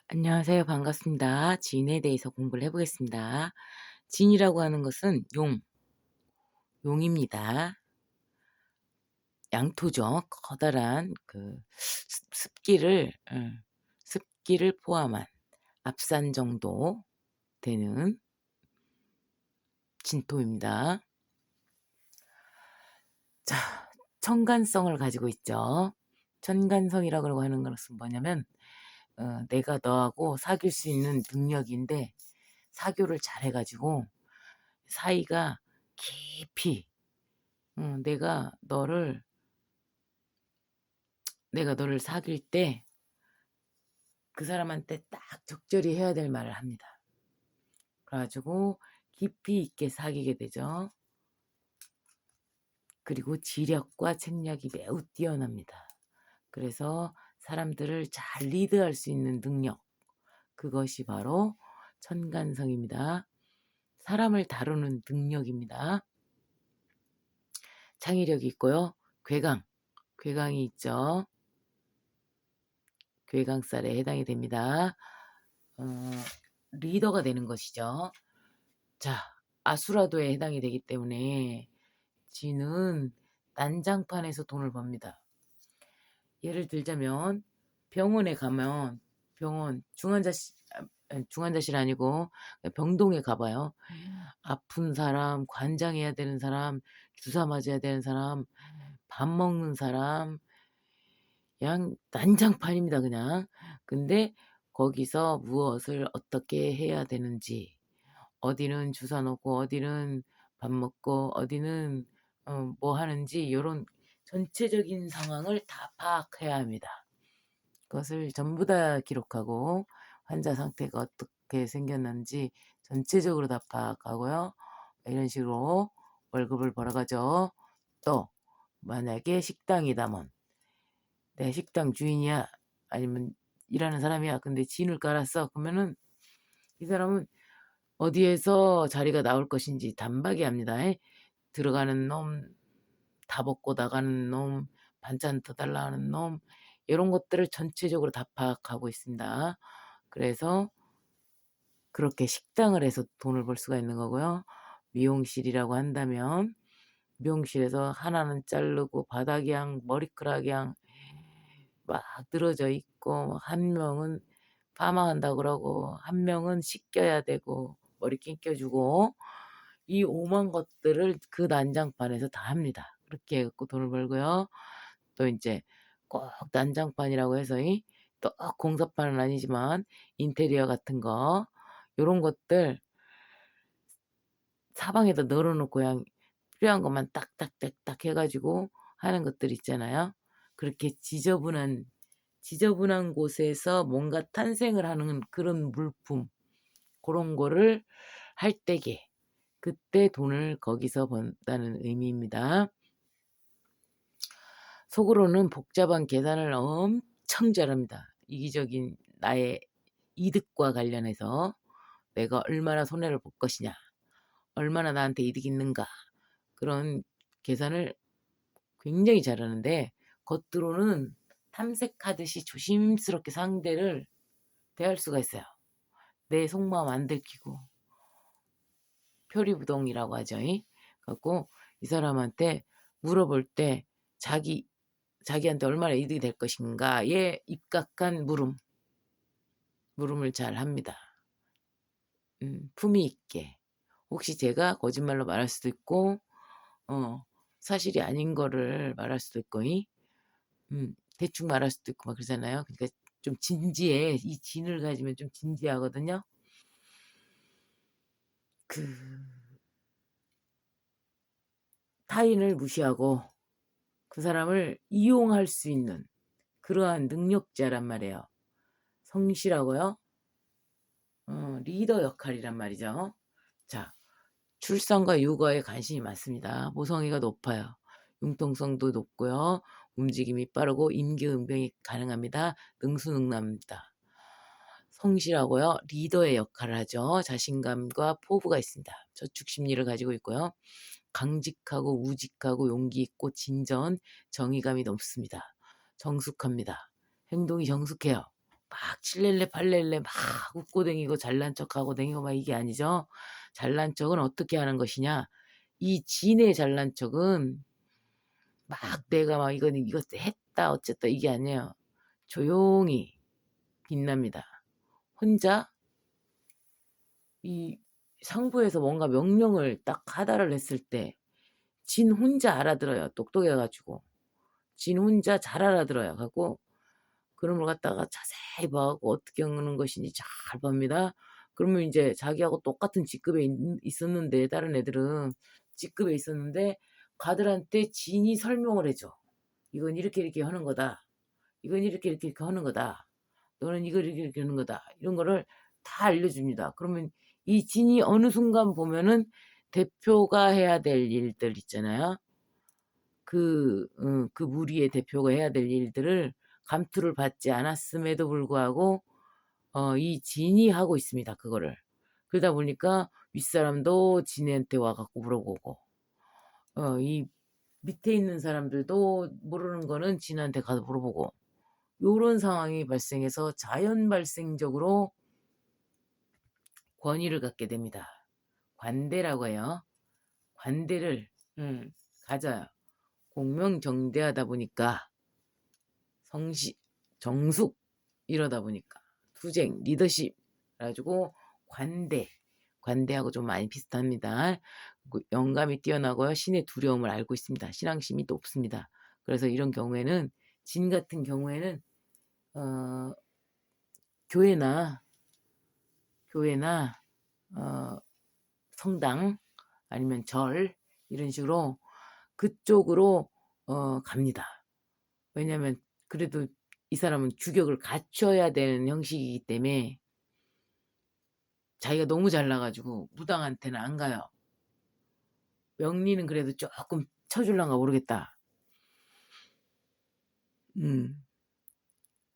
안녕하세요. 반갑습니다. 진에 대해서 공부를 해 보겠습니다. 진이라고 하는 것은 용입니다. 양토죠. 커다란 그 습기를 포함한 앞산 정도 되는 진토입니다. 자, 천간성을 가지고 있죠. 천간성이라고 하는 것은 뭐냐면 내가 너하고 사귈 수 있는 능력인데 사교를 잘해 가지고 사이가 깊이 내가 너를 사귈 때 그 사람한테 딱 적절히 해야 될 말을 합니다. 그래 가지고 깊이 있게 사귀게 되죠. 그리고 지력과 책략이 매우 뛰어납니다. 그래서 사람들을 잘 리드할 수 있는 능력, 그것이 바로 천간성입니다. 사람을 다루는 능력입니다. 창의력이 있고요. 괴강이 있죠. 괴강살에 해당이 됩니다. 리더가 되는 것이죠. 자, 아수라도에 해당이 되기 때문에 쥐는 난장판에서 돈을 법니다. 예를 들자면 병원에 가면 중환자실 아니고 병동에 가봐요. 아픈 사람, 관장해야 되는 사람, 주사 맞아야 되는 사람, 밥 먹는 사람, 그냥 난장판입니다, 그냥. 근데 거기서 무엇을 어떻게 해야 되는지, 어디는 주사 놓고 어디는 밥 먹고 어디는 뭐 하는지 요런 전체적인 상황을 다 파악해야 합니다. 그것을 전부 다 기록하고 환자 상태가 어떻게 생겼는지 전체적으로 다 파악하고요. 이런 식으로 월급을 벌어가죠. 또 만약에 식당이다면 내 식당 주인이야 아니면 일하는 사람이야. 근데 진을 깔았어. 그러면은 이 사람은 어디에서 자리가 나올 것인지 단박에 합니다. 들어가는 놈, 다 먹고 나가는 놈, 반찬 더 달라 하는 놈, 이런 것들을 전체적으로 다 파악하고 있습니다. 그래서 그렇게 식당을 해서 돈을 벌 수가 있는 거고요. 미용실이라고 한다면 미용실에서 하나는 자르고 바닥이랑 머리카락이랑 막 늘어져 있고, 한 명은 파마한다고 그러고 한 명은 씻겨야 되고 머리 감겨주고, 이 오만 것들을 그 난장판에서 다 합니다. 그렇게 해 갖고 돈을 벌고요. 또 인제 꼭 난장판이라고 해서 또 공사판은 아니지만 인테리어 같은 거 요런 것들 사방에다 널어 놓고 그냥 필요한 것만 딱딱딱딱 해 가지고 하는 것들 있잖아요. 그렇게 지저분한 곳에서 뭔가 탄생을 하는 그런 물품, 고런 거를 할 때게 그때 돈을 거기서 번다는 의미입니다. 속으로는 복잡한 계산을 엄청 잘합니다. 이기적인 나의 이득과 관련해서 내가 얼마나 손해를 볼 것이냐, 얼마나 나한테 이득이 있는가, 그런 계산을 굉장히 잘하는데 겉으로는 탐색하듯이 조심스럽게 상대를 대할 수가 있어요. 내 속마음 안 들키고 표리부동이라고 하죠. 갖고 이 사람한테 물어볼 때 자기한테 얼마나 이득이 될 것인가에 입각한 물음을 잘 합니다. 품위 있게. 혹시 제가 거짓말로 말할 수도 있고 사실이 아닌 거를 말할 수도 있고 대충 말할 수도 있고 막 그러잖아요. 그러니까 좀 진지해. 이 진을 가지면 좀 진지하거든요. 그 타인을 무시하고 그 사람을 이용할 수 있는 그러한 능력자란 말이에요. 성실하고요. 리더 역할이란 말이죠. 자, 출산과 육아에 관심이 많습니다. 모성애가 높아요. 융통성도 높고요. 움직임이 빠르고 임기응변이 가능합니다. 능수능란합니다. 성실하고요. 리더의 역할을 하죠. 자신감과 포부가 있습니다. 저축심리를 가지고 있고요. 강직하고 우직하고 용기 있고 진전, 정의감이 높습니다. 정숙합니다. 행동이 정숙해요. 막 칠렐레 팔렐레 막 웃고 다니고 잘난 척하고 다니고 막 이게 아니죠. 잘난 척은 어떻게 하는 것이냐. 이 진의 잘난 척은 막 내가 막 이거는 이거 했다 어쨌다 이게 아니에요. 조용히 빛납니다. 혼자 이 상부에서 뭔가 명령을 딱 하다를 했을 때 진 혼자 알아들어요. 똑똑해 가지고. 진 혼자 잘 알아들어요. 갖고 그런 걸 갖다가 자세히 봐 갖고 어떻게 하는 것인지 잘 봅니다. 그러면 인제 자기하고 똑같은 직급에 있었는데 다른 애들은 직급에 있었는데 가들한테 진이 설명을 해 줘. "이건 이렇게 이렇게 하는 거다. 이건 이렇게 이렇게 이렇게 하는 거다. 너는 이걸 이렇게 이렇게 하는 거다." 이런 거를 다 알려줍니다. 그러면 이 진이 어느 순간 보면은 대표가 해야 될 일들 있잖아요. 그 무리의 대표가 해야 될 일들을 감투를 받지 않았음에도 불구하고 이 진이 하고 있습니다 그거를. 그러다 보니까 윗사람도 진한테 와 갖고 물어보고 이 밑에 있는 사람들도 모르는 거는 진한테 가서 물어보고 요런 상황이 발생해서 자연 발생적으로 권위를 갖게 됩니다. 관대라고 해요. 관대를 가져요. 공명정대하다 보니까 성시, 정숙 이러다 보니까 투쟁, 리더십 그래 가지고 관대, 관대하고 좀 많이 비슷합니다. 영감이 뛰어나고요. 신의 두려움을 알고 있습니다. 신앙심이 높습니다. 그래서 이런 경우에는 진 같은 경우에는 어 교회나 교회나 어 성당 아니면 절 이런 식으로 그쪽으로 갑니다. 왜냐하면 그래도 이 사람은 주격을 갖춰야 되는 형식이기 때문에 자기가 너무 잘나 가지고 무당한테는 안 가요. 명리는 그래도 쪼끔 쳐 줄란가 모르겠다. 음.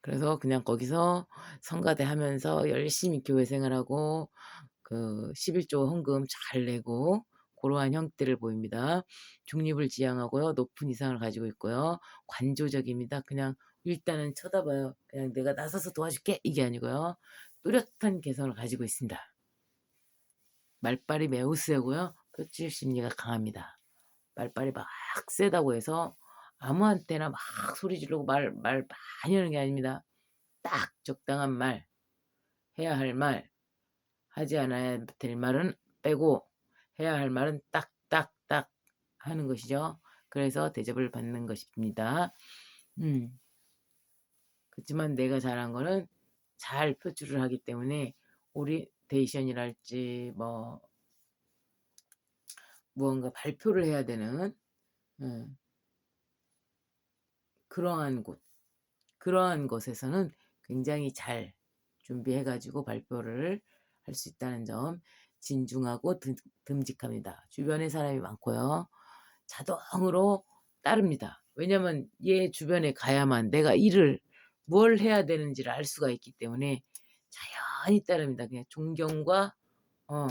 그래서 그냥 거기서 성가대 하면서 열심히 교회 생활하고 그 11조 헌금 잘 내고 고러한 형태를 보입니다. 중립을 지향하고요. 높은 이상을 가지고 있고요. 관조적입니다. 그냥 일단은 쳐다봐요. 그냥 '내가 나서서 도와줄게.' 이게 아니고요. 뚜렷한 개성을 가지고 있습니다. 말발이 매우 세고요. 표출 심리가 강합니다. 말발이 막 세다고 해서 아무한테나 막 소리 지르고 말 많이 하는 게 아닙니다. 딱 적당한 말, 해야 할 말, 하지 않아야 될 말은 빼고 해야 할 말은 딱딱딱 하는 것이죠. 그래서 대접을 받는 것입니다. 음. 그렇지만 내가 잘한 거는 잘 표출을 하기 때문에 오리테이션이랄지 뭐 무언가 발표를 해야 되는 음 그러한 곳, 그러한 것에서는 굉장히 잘 준비해 가지고 발표를 할 수 있다는 점 진중하고 듬직합니다. 주변에 사람이 많고요. 자동으로 따릅니다. 왜냐면 얘 주변에 가야만 내가 일을 뭘 해야 되는지를 알 수가 있기 때문에 자연히 따릅니다. 그냥 존경과 어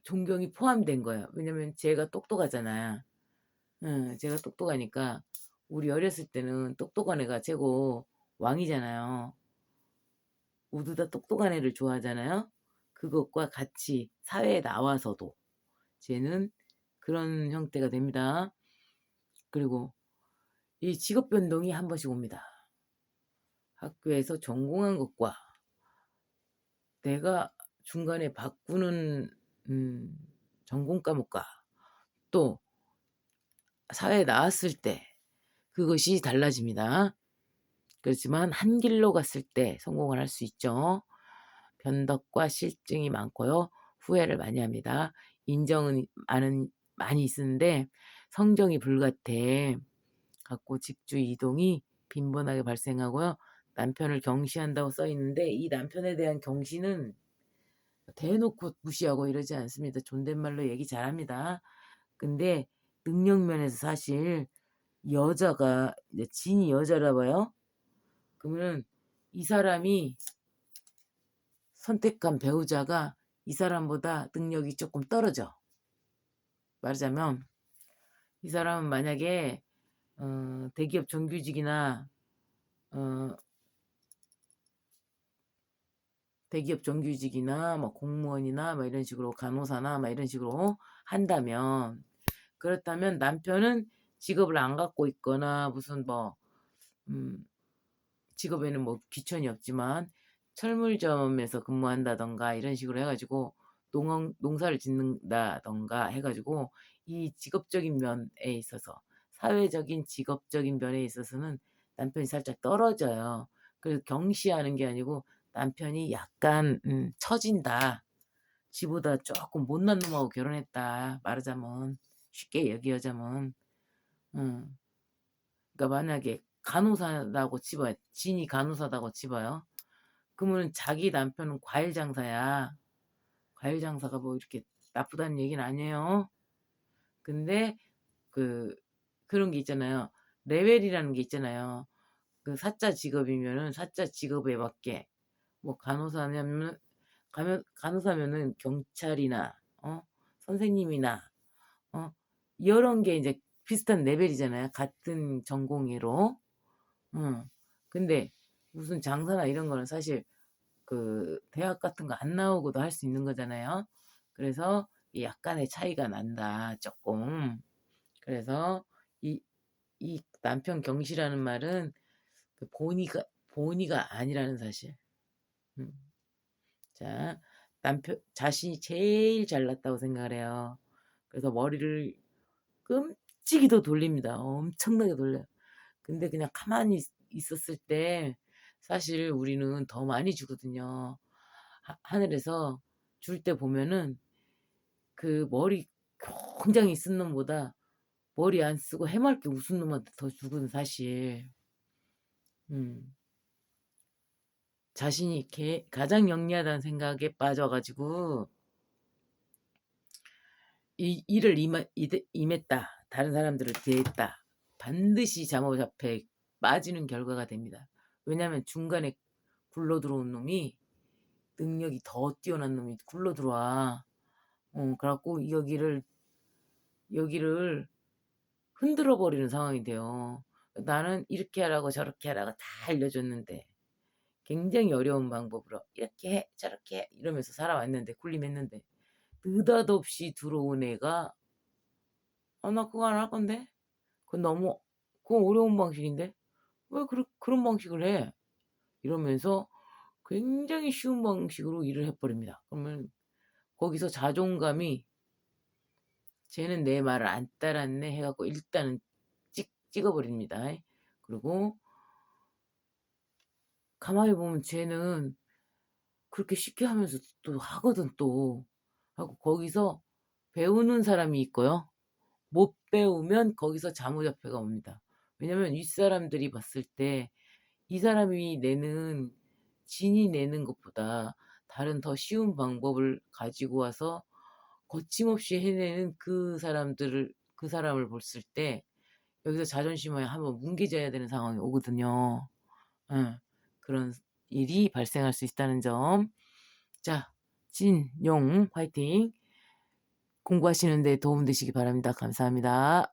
존경이 포함된 거예요. 왜냐면 쟤가 똑똑하잖아. 쟤가 똑똑하니까 우리 어렸을 때는 똑똑한 애가 최고 왕이잖아요. 모두 다 똑똑한 애를 좋아하잖아요. 그것과 같이 사회에 나와서도 쟤는 그런 형태가 됩니다. 그리고 이 직업 변동이 한 번씩 옵니다. 학교에서 전공한 것과 내가 중간에 바꾸는 음 전공 과목과 또 사회에 나왔을 때 그것이 달라집니다. 그렇지만 한 길로 갔을 때 성공을 할 수 있죠. 변덕과 실증이 많고요. 후회를 많이 합니다. 인정은 많이 있는데 성정이 불같아 갖고 직주 이동이 빈번하게 발생하고요. 남편을 경시한다고 써 있는데 이 남편에 대한 경시는 대놓고 무시하고 이러지 않습니다. 존댓말로 얘기 잘합니다. 근데 능력 면에서 사실 여자가 이제 진이 여자라 봐요. 그러면은 이 사람이 선택한 배우자가 이 사람보다 능력이 조금 떨어져. 말하자면 이 사람은 만약에 대기업 정규직이나 어 대기업 정규직이나 뭐 공무원이나 뭐 이런 식으로 간호사나 막 이런 식으로 한다면, 그렇다면 남편은 직업을 안 갖고 있거나 무슨 뭐 음 직업에는 뭐 귀천이 없지만 철물점에서 근무한다든가 이런 식으로 해 가지고 농사를 짓는다든가 해 가지고 이 직업적인 면에 있어서, 사회적인 직업적인 면에 있어서는 남편이 살짝 떨어져요. 그래서 경시하는 게 아니고 남편이 약간 처진다. 지보다 쪼끔 못난 놈하고 결혼했다, 말하자면. 쉽게 얘기하자면. 음. 그러니까 만약에 간호사라고 치봐요. 진이 간호사다고 치봐요. 그러면은 자기 남편은 과일 장사야. 과일 장사가 뭐 이렇게 나쁘다는 얘기는 아니에요. 근데 그 그런 게 있잖아요. 레벨이라는 게 있잖아요. 그 사자 직업이면은 사자 직업에 맞게, 뭐 간호사냐면 간호사면은 경찰이나 선생님이나 어 요런 게 인제 비슷한 레벨이잖아요, 같은 전공의로. 어. 근데 무슨 장사나 이런 거는 사실 그 대학 같은 거 안 나오고도 할 수 있는 거잖아요. 그래서 이 약간의 차이가 난다, 쪼끔. 그래서 이 남편 경시라는 말은 그 본의가 아니라는 사실. 음. 자, 남편 자신이 제일 잘났다고 생각을 해요. 그래서 머리를 끔찍이도 돌립니다. 엄청나게 돌려요. 근데 그냥 가만히 있었을 때 사실 우리는 더 많이 주거든요. 하늘에서 줄 때 보면은 그 머리 굉장히 쓴 놈보다 머리 안 쓰고 해맑게 웃은 놈한테 더 주거든, 사실. 음. 자신이 가장 영리하다는 생각에 빠져 가지고 이 일을 임했다, 다른 사람들을 대했다, 반드시 잠옷 앞에 빠지는 결과가 됩니다. 왜냐하면 중간에 굴러 들어온 놈이, 능력이 더 뛰어난 놈이 굴러 들어와. 그래 갖고 여기를 흔들어 버리는 상황이 돼요. 나는 이렇게 하라고 저렇게 하라고 다 알려줬는데, 굉장히 어려운 방법으로 "이렇게 해. 저렇게 해." 이러면서 살아왔는데, 군림했는데, 느닷없이 들어온 애가 "아 나 그거 안 할 건데. 그건 어려운 방식인데. 왜 그런 방식을 해?" 이러면서 굉장히 쉬운 방식으로 일을 해 버립니다. 그러면 거기서 자존감이 '쟤는 내 말을 안 따랐네.' 해 갖고 일단은 찍어 버립니다. 그리고 가만히 보면 쟤는 그렇게 쉽게 하면서 또 하거든 또. 하고 거기서 배우는 사람이 있고요. 못 배우면 거기서 자무자패가 옵니다. 왜냐면 윗사람들이 봤을 때 이 사람이 진이 내는 것보다 다른 더 쉬운 방법을 가지고 와서 거침없이 해내는 그 사람을 봤을 때 여기서 자존심이 한번 뭉개져야 되는 상황이 오거든요. 예. 그런 일이 발생할 수 있다는 점. 자, 진용 화이팅. 공부하시는 데 도움 되시기 바랍니다. 감사합니다.